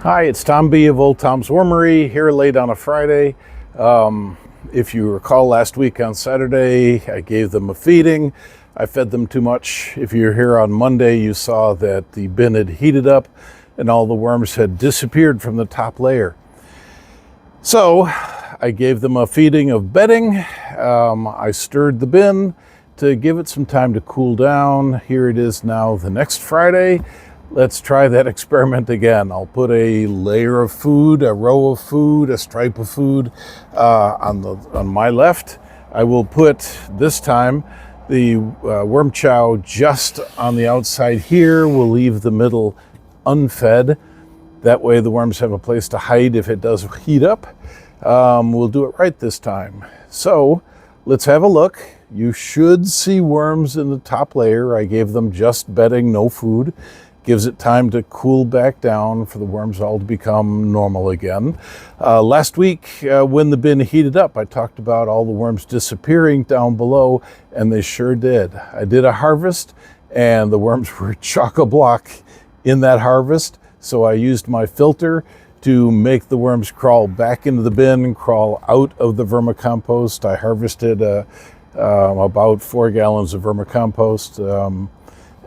Hi, it's Tom B of Old Tom's Wormery, here late on a Friday. If you recall last week on Saturday, I gave them a feeding. I fed them too much. If you're here on Monday, you saw that the bin had heated up and all the worms had disappeared from the top layer. So I gave them a feeding of bedding. I stirred the bin to give it some time to cool down. Here it is now the next Friday. Let's try that experiment again. I'll put a layer of food, a row of food, a stripe of food on my left. I will put, this time, the worm chow just on the outside here. We'll leave the middle unfed. That way the worms have a place to hide if it does heat up. We'll do it right this time. So let's have a look. You should see worms in the top layer. I gave them just bedding, no food. Gives it time to cool back down for the worms all to become normal again. Last week, when the bin heated up, I talked about all the worms disappearing down below, and they sure did. I did a harvest, and the worms were chock-a-block in that harvest, so I used my filter to make the worms crawl back into the bin, crawl out of the vermicompost. I harvested about 4 gallons of vermicompost.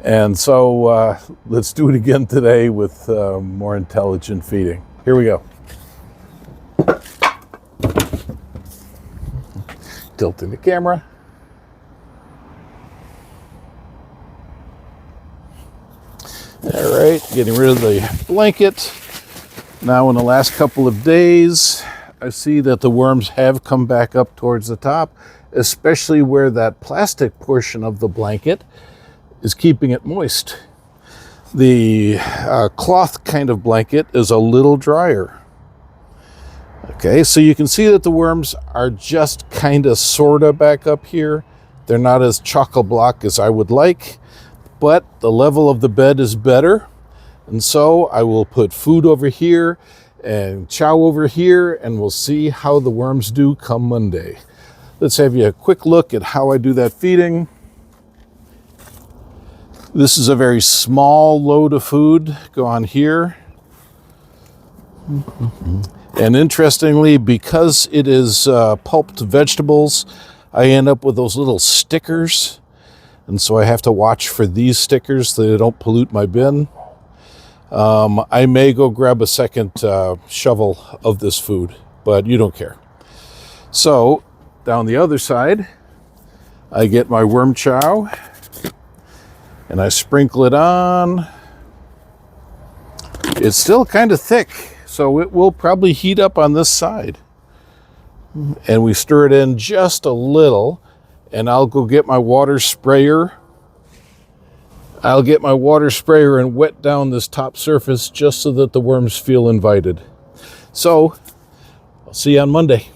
And so let's do it again today with more intelligent feeding. Here we go. Tilting the camera. All right, getting rid of the blanket. Now in the last couple of days, I see that the worms have come back up towards the top, especially where that plastic portion of the blanket is keeping it moist. The cloth kind of blanket is a little drier. Okay, so you can see that the worms are just kind of sort of back up here. They're not as chock-a-block as I would like, but the level of the bed is better. And so I will put food over here and chow over here, and we'll see how the worms do come Monday. Let's have you a quick look at how I do that feeding. This is a very small load of food. Go on here. And interestingly, because it is pulped vegetables, I end up with those little stickers. And so I have to watch for these stickers so they don't pollute my bin. I may go grab a second shovel of this food, but you don't care. So down the other side, I get my worm chow. And I sprinkle it on. It's still kind of thick, so it will probably heat up on this side. And we stir it in just a little, and I'll go get my water sprayer. I'll get my water sprayer and wet down this top surface just so that the worms feel invited. So, I'll see you on Monday.